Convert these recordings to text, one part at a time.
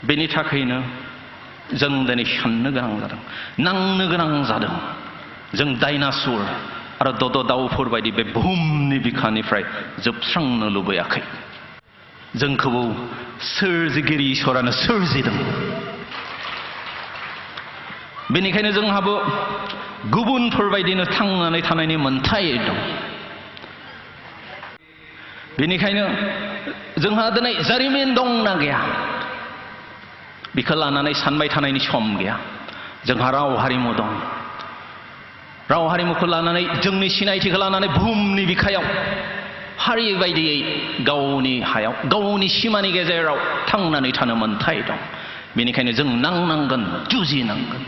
बेनि थाखायनो जों दिनै साननो गोनां जादों, नांनो गोनां जादों। जों डायनासर आरो दद' दाउफोर बायदि बे बुहुमनि बिखानिफ्राय जोबस्रांनो लुबैयाखै। जोंखौ सोरजिगिरि इसोरानो सोरजिदों। बेनिखायनो जोंहाबो गुबुनफोरबायदिनो थांनानै थानायनि मोन्थाय दं। बेनिखायनो जोंहा दिनै जारिमिन दंना गैया बेखौ लानानै सानबाय थानायनि सम गैया। जोंहा राव हारिमु दं। राव हारिमुखौ लानानै जोंनि सिनायथिखौ लानानै बुहुमनि बिखायाव हारि बायदियै गावनि हायाव गावनि सिमानि गेजेराव थांनानै थानो मोन्थाय दं। बेनिखायनो जों नांनांगोन, जुजिनांगोन।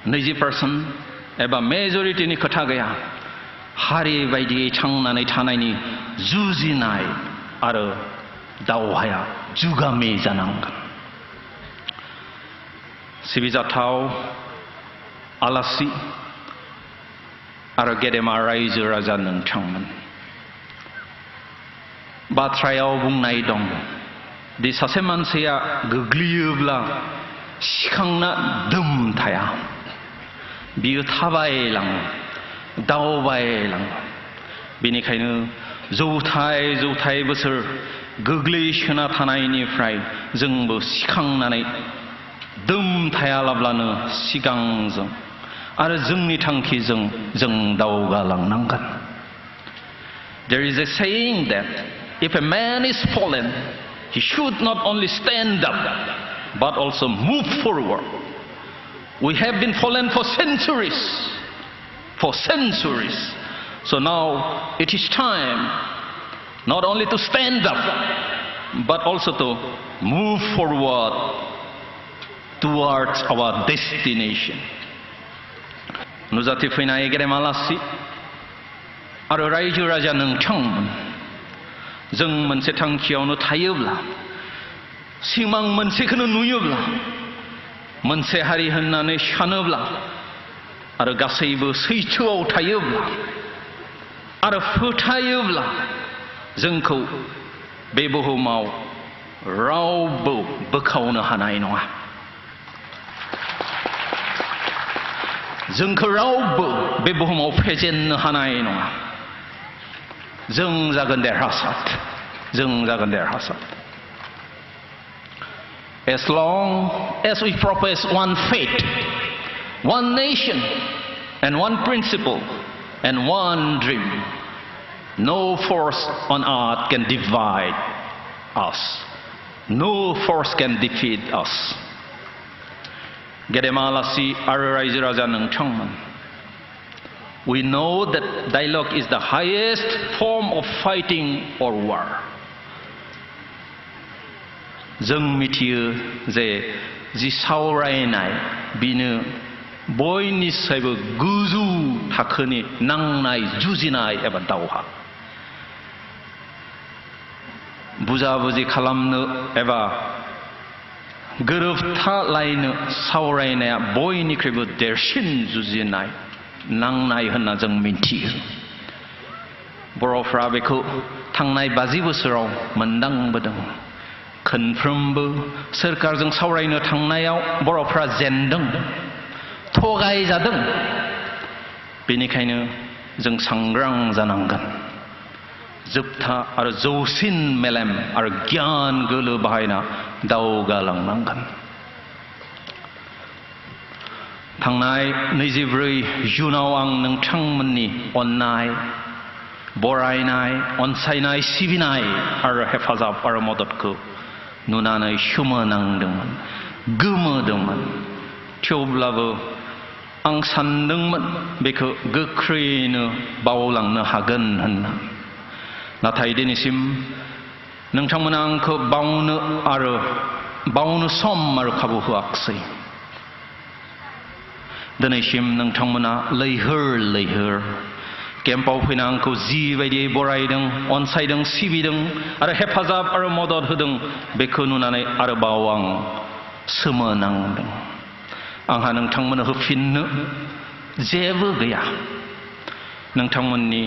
20% एबा मेजरिटिनि खोथा गैया। हारि बायदियै थांनानै थानायनि जुजिनाय आरो दावहाया जुगामि जानांगोन। सिबिजाथाव आलासि आरो गेदेमा रायजो राजा नोंथांमोन, बाथ्रायाव बुंनाय दं दि सासे मानसिया गोग्लैयोब्ला सिखांना दोम थाया, बियो थाबायलाङो, दावबायलाङो। बेनिखायनो जौथाय बोसोर गोग्लैसोना थानायनिफ्राय जोंबो सिखांनानै दोम थायालाब्लानो सिगांजों आरो जोंनि थांखिजों जों दावगालांनांगोन। There is a saying that if a man is fallen, he should not only stand up but also move forward. We have been fallen for centuries. So now it is time not only to stand up but also to move forward towards our destination. नुजाथि फैनाय गेदेमा आलासि आरो रायजो राजा नोंथांमोन, जों मोनसे थांखियावनो थायोब्ला, सिमां मोनसेखौनो नुयोब्ला, मोनसे हारि होननानै सानोब्ला आरो गासैबो सैथोआव थायोब्ला आरो फोथायोब्ला जोंखौ बे बुहुमाव रावबो बोखावनो हानाय नङा। जोंखौ रावबो बे बुहुमाव फेजेननो हानाय नङा। जों जागोन देरहासार। As long as we profess one faith, one nation, and one principle, and one dream, no force on earth can divide us. No force can defeat us. गेदेमा आलासि आरो रायजो राजा नोंथांमोन, we know that dialogue is the highest form of fighting or war. जों मिथियो जे जि सावरायनाय बिनो बयनिसायबो गोजौ थाखोनि नांनाय जुजिनाय एबा दावहा। बुजाबुजि खालामनो एबा गोरोबथालायनो सावरायनाया बयनिख्रुइबो देरसिन जुजिनाय नांनाय होनना जों मिथियो। बर'फ्रा बेखौ थांनाय 50 बोसोराव मोनदांबोदों। खनफ्रोमबो सोरखारजों सावरायनो थांनायाव बर'फ्रा जेनदों, थगायजादों। बेनिखायनो जों सांग्रां जानांगोन। जोबथा आरो जौसिन मेलेम आरो गियान गोलो बाहायना दावगालांनांगोन। थांनाय 24 जुनाव आं नोंथांमोननि अननाय, बरायनाय, अनसायनाय, सिबिनाय आरो हेफाजाब आरो मददखौ नुनानै सोमोनांदोंमोन, गोमोदोंमोन। थेवब्लाबो आं सानदोंमोन बेखौ गोख्रैनो बावलांनो हागोन होनना। नाथाय दिनैसिम नोंथांमोना आंखौ बावनो सम आरो खाबु होआखिसै। दिनैसिम नोंथांमोना लैहोर केम्पआव फैना आंखौ जिबायदि बरायदों, अनसायदों, सिबिदों आरो हेफाजाब आरो मदद होदों, बेखौ नुनानै आरोबाव आं सोमोनांदों। आंहा नोंथांमोननो होफिननो जेबो गैया। नोंथांमोननि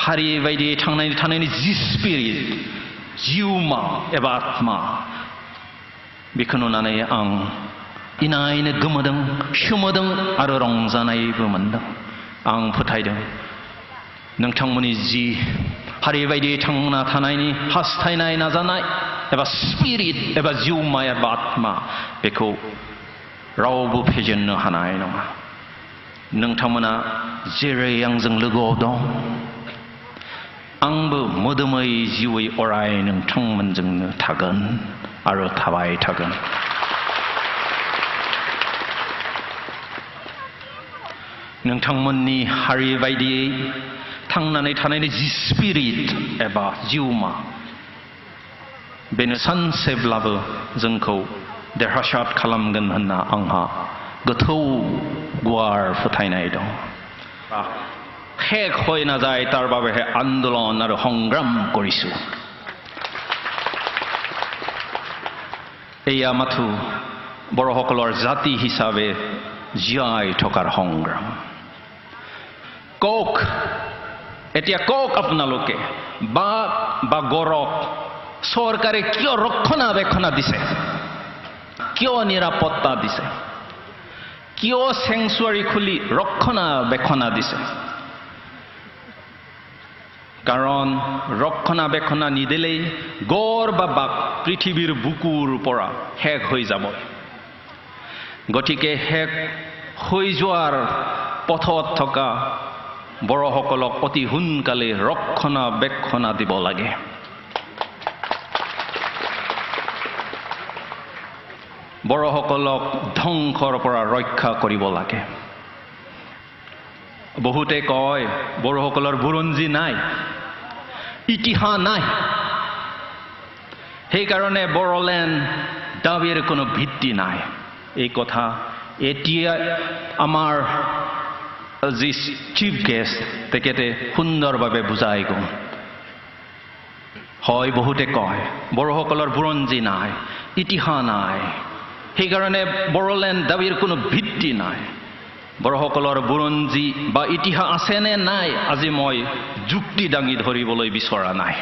हारि बायदियै थांनानै थानायनि जि स्पिरिट जिउमा एबा आत्मा बेखौ नुनानै आं इनायनो गोमोदों सोमोदों आरो रंजानायबो मोनदों आं फोथायदों नोंथांमोननि जि हारि बायदि थांना थानायनि हास्थायनाय नाजानाय एबा स्पिरिट एबा जिउमा एबा आत्मा बेखौ रावबो फेजेननो हानाय नङा नोंथांमोना जेरै आंजों लोगोआव दं आंबो मोदोमै जिउयै अराय नोंथांमोनजोंनो थागोन आरो थाबाय थागोन नोंथांमोननि हारि बायदियै थांनानै थानायनि जि स्पिरिट एबा जिउमा बेनो सानसेब्लाबो जोंखौ देरहासार खालामगोन होनना आंहा गोथौ गुवार फोथायनाय दं শেষ হৈ নাযায় তাৰ বাবেহে আন্দোলন আৰু সংগ্ৰাম কৰিছোঁ এয়া মাথো বড়োসকলৰ জাতি হিচাপে জীয়াই থকাৰ সংগ্ৰাম কওক এতিয়া কওক আপোনালোকে বা গড়ক চৰকাৰে কিয় ৰক্ষণাবেক্ষণ দিছে কিয় নিৰাপত্তা দিছে কিয় চেংচুৱাৰী খুলি ৰক্ষণাবেক্ষণ দিছে কাৰণ ৰক্ষণাবেক্ষণ নিদিলেই গড় বা বাঘ পৃথিৱীৰ বুকুৰ পৰা শেষ হৈ যাব গতিকে শেষ হৈ যোৱাৰ পথত থকা বড়োসকলক অতি সোনকালে ৰক্ষণাবেক্ষণ দিব লাগে বড়োসকলক ধ্বংসৰ পৰা ৰক্ষা কৰিব লাগে বহুতে কয় বড়োসকলৰ বুৰঞ্জী নাই ইতিহাস নাই সেইকাৰণে বড়োলেণ্ড দাবীৰ কোনো ভিত্তি নাই এই কথা এতিয়া আমাৰ যি চিফ গেষ্ট তেখেতে সুন্দৰভাৱে বুজাই গ'ল হয় বহুতে কয় বড়োসকলৰ বুৰঞ্জী নাই ইতিহাস নাই সেইকাৰণে বড়োলেণ্ড দাবীৰ কোনো ভিত্তি নাই বড়োসকলৰ বুৰঞ্জী বা ইতিহাস আছে নে নাই আজি মই যুক্তি দাঙি ধৰিবলৈ বিচৰা নাই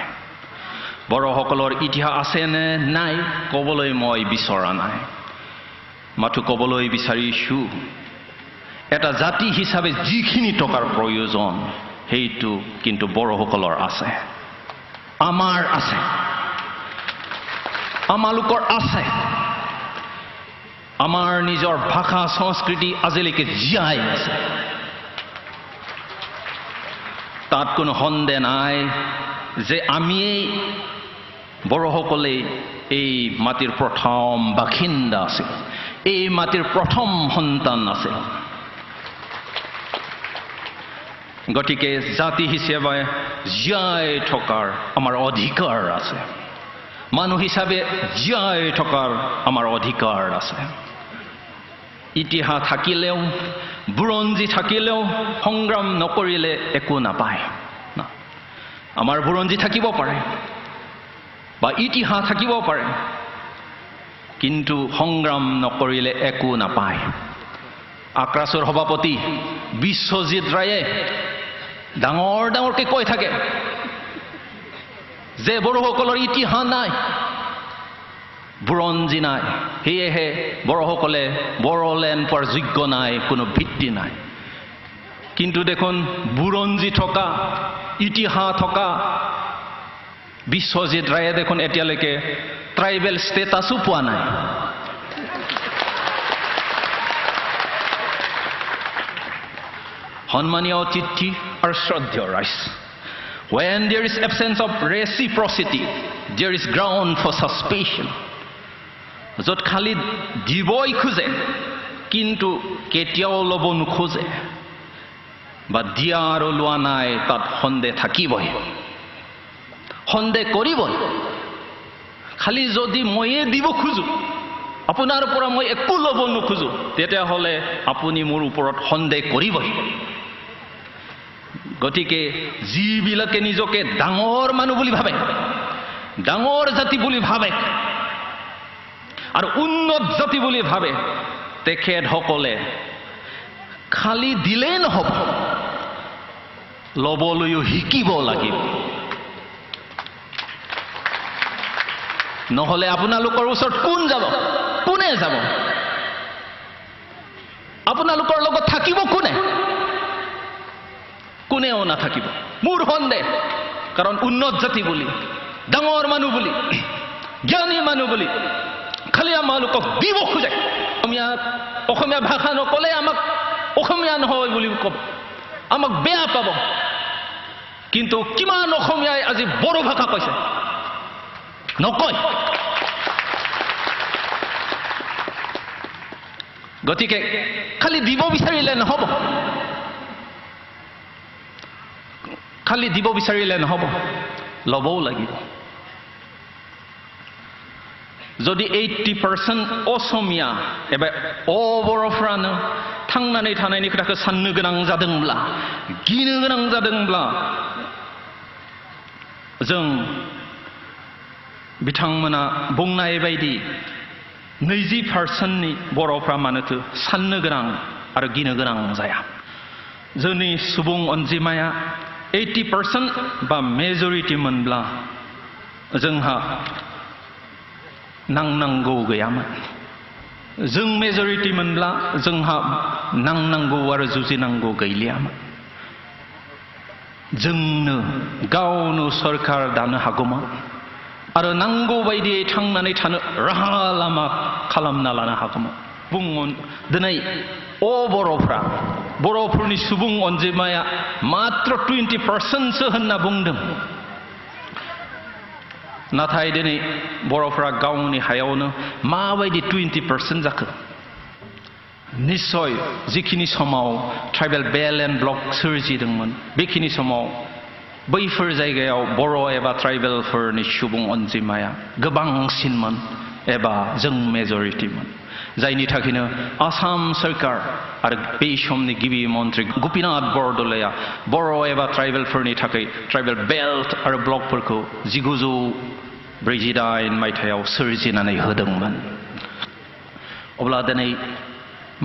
বড়োসকলৰ ইতিহাস আছে নে নাই ক'বলৈ মই বিচৰা নাই মাথো ক'বলৈ বিচাৰিছোঁ এটা জাতি হিচাপে যিখিনি টকাৰ প্ৰয়োজন সেইটো কিন্তু বড়োসকলৰ আছে আমাৰ আছে আমালোকৰ আছে আমাৰ নিজৰ ভাষা সংস্কৃতি আজিলৈকে জীয়াই আছে তাত কোনো সন্দেহ নাই যে আমিয়েই বড়োসকলে এই মাটিৰ প্ৰথম বাসিন্দা আছিল এই মাটিৰ প্ৰথম সন্তান আছিল গতিকে জাতি হিচাপে জীয়াই থকাৰ আমাৰ অধিকাৰ আছে মানুহ হিচাপে জীয়াই থকাৰ আমাৰ অধিকাৰ আছে ইতিহাস থাকিলেও বুৰঞ্জী থাকিলেও সংগ্ৰাম নকৰিলে একো নাপায় আমাৰ বুৰঞ্জী থাকিব পাৰে বা ইতিহাস থাকিব পাৰে কিন্তু সংগ্ৰাম নকৰিলে একো নাপায় আক্ৰাছৰ সভাপতি বিশ্বজিৎ ৰায়ে ডাঙৰ ডাঙৰকৈ কৈ থাকে যে বড়োসকলৰ ইতিহাস নাই বুৰঞ্জী নাই সেয়েহে বড়োসকলে বড়োলেণ্ড পোৱাৰ যোগ্য নাই কোনো ভিত্তি নাই কিন্তু দেখোন বুৰঞ্জী থকা ইতিহাস থকা বিশ্বজিৎ ৰায়ে দেখোন এতিয়ালৈকে ট্ৰাইবেল ষ্টেটাছো পোৱা নাই সন্মানীয় অতিথি আৰু শ্ৰদ্ধেয় ৰাইজ when there is absence of reciprocity there is ground for suspicion য'ত খালি দিবই খোজে কিন্তু কেতিয়াও ল'ব নোখোজে বা দিয়া আৰু লোৱা নাই তাত সন্দেহ থাকিবই সন্দেহ কৰিবই খালি যদি ময়ে দিব খোজো আপোনাৰ পৰা মই একো ল'ব নোখোজো তেতিয়াহ'লে আপুনি মোৰ ওপৰত সন্দেহ কৰিবই গতিকে যিবিলাকে নিজকে ডাঙৰ মানুহ বুলি ভাবে ডাঙৰ জাতি বুলি ভাবে আৰু উন্নত জাতি বুলি ভাবে তেখেতসকলে খালি দিলেই নহ'ব ল'বলৈও শিকিব লাগিব নহলে আপোনালোকৰ ওচৰত কোন যাব কোনে যাব আপোনালোকৰ লগত থাকিব কোনেও নাথাকিব মোৰ সন্দেহ কাৰণ উন্নত জাতি বুলি ডাঙৰ মানুহ বুলি জ্ঞানী মানুহ বুলি খালি আমালোকক দিব খোজে অসমীয়া ভাষা নকলে আমাক অসমীয়া নহয় বুলি ক'ব আমাক বেয়া পাব কিন্তু কিমান অসমীয়াই আজি বড়ো ভাষা কৈছে নকয় গতিকে খালি দিব বিচাৰিলে নহব খালি দিব বিচাৰিলে নহব লবও লাগিব যদি 80% অসমীয়া एबा बर'फ्रानो थांनानै थानायनि खोथाखौ साननो गोनां जादोंब्ला गिनो गोनां जादोंब्ला जों बिथांमोना बुंनाय बायदि 20% नि बर'फ्रा मानोथो साननो गोनां आरो गिनो गोनां जाया जोंनि सुबुं अनजिमाया 80% बा मेजरिटी मोनब्ला जोंहा नांनांगौ गैयामोन जों मेजरिटी मोनब्ला जोंहा नांनांगौ आरो जुजिनांगौ गैलियामोन जोंनो गावनो सरकार दानो हागौमोन आरो नांगौ बायदियै थांनानै थानो राहा लामा खालामना लानो हागौमोन बुंमोन दिनै बर'फोरनि सुबुं अनजिमाया मात्र 20% सो होनना बुंदों नाथाय दिनै बर'फोरा गावनि हायावनो माबायदि 20% जाखो निश्चय जिखिनि समाव ट्राइबेल बेल्ट एन्ड ब्लक सोरजिदोंमोन बेखिनि समाव बैफोर जायगायाव बर' एबा ट्राइबेलफोरनि सुबुं अनजिमाया गोबांसिनमोन एबा जों मेजरिटीमोन जायनि थाखायनो आसाम सरकार आरो बे समनि गिबि मन्त्रि गोपीनाथ बरदलैया बर' एबा ट्राइबेलफोरनि थाखाय ट्राइबेल बेल्ट आरो ब्लकफोरखौ 1948 मायथाइयाव सोरजिनानै होदोंमोन अब्ला दिनै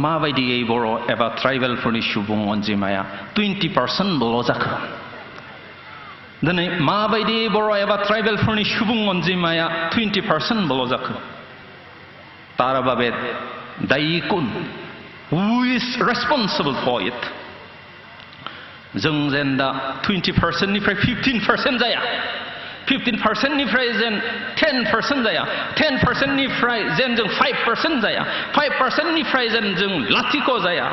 माबायदियै बर' एबा ट्राइबेलफोरनि सुबुं अनजिमाया 20% ल' जाखो दिनै माबायदि बर' एबा ट्राइबेलफोरनि सुबुं अनजिमाया 20% ल' जाखो तार बाबे दायी कुन who is responsible for it जों जेन दा 20% निफ्राय 15% जाया 15% निफ्राय जेन 10% जाया 10% निफ्राय जेन जों 5% जाया 5% निफ्राय जेन जों लाथिख' जाया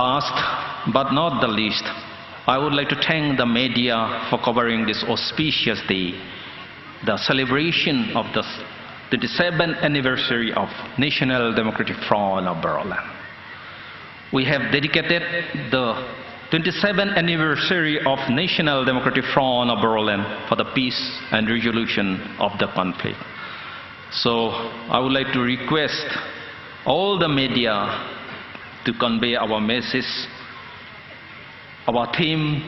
last but not the least I would like to thank the media for covering this auspicious day the celebration of the 27th anniversary of National Democratic Front of Barrow-land. We have dedicated the 27th anniversary of National Democratic Front of Barrow-land for the peace and resolution of the conflict. So I would like to request all the media to convey our message, our theme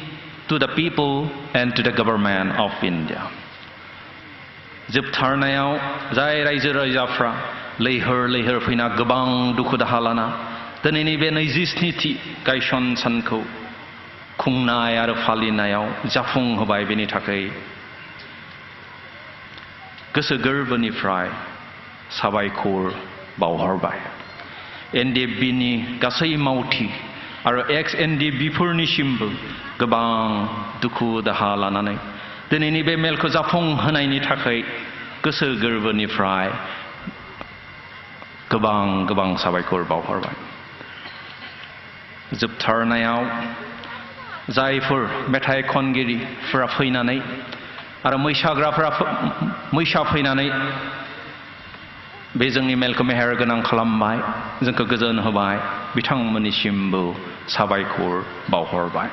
to the people and to the government of India. जोबथारनायाव जाय रायजो राजाफ्रा लैहोर फैना गोबां दुखु दाहा लाना दिनैनि बे 27थि गायसन सानखौ खुंनाय आरो फालिनायाव जाफुंहोबाय बेनि थाखाय गोसो गोरबोनिफ्राय साबायखर बावहरबाय एनडिएफबिनि गासै मावथि आरो एक्स एनडिएफबिफोरनिसिमबो गोबां दुखु दाहा लानानै दिनैनि बे मेलखौ जाफुंहोनायनि थाखाय गोसो गोरबोनिफ्राय गोबां साबायखर बावहरबाय जोबथारनायाव जायफोर मेथाइ खनगिरिफोरा फैनानै आरो मैसा फैनानै बे जोंनि मेलखौ मेहेर गोनां खालामबाय जोंखौ गोजोन होबाय बिथांमोननिसिमबो साबायखर बावहरबाय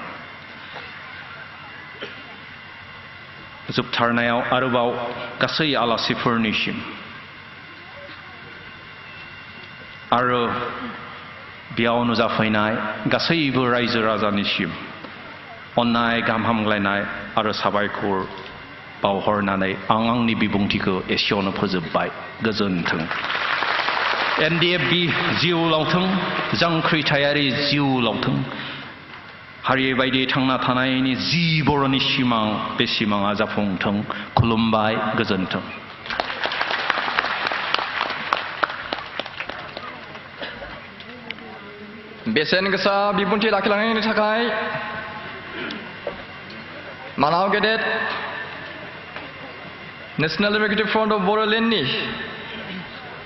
जोबथारनायाव आरोबाव गासै आलासिफोरनिसिम आरो बेयाव नुजाफैनाय गासैबो रायजो राजानिसिम अननाय गाहाम हामग्लायनाय आरो साबायखर बावहरनानै आं आंनि बिबुंथिखौ एसेयावनो फोजोबबाय गोजोन्थों एनडिएफबि जिउ लावथों जांख्रिथायारि जिउ लावथों हारि बायदि थांना थानायनि जि बर'नि सिमां बे सिमाङा जाफुंथों खुलुमबाय गोजोन्थों बेसेन गोसा बिबुंथि लाखिलांनायनि थाखाय मानाव गेदेर नेशनेल डेम'क्रेटिक फ्रन्ट अफ बड'लेण्डनि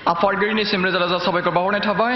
आफादगिरिनिसिम रोजा रोजा साबायखर बावहरनाय थाबाय।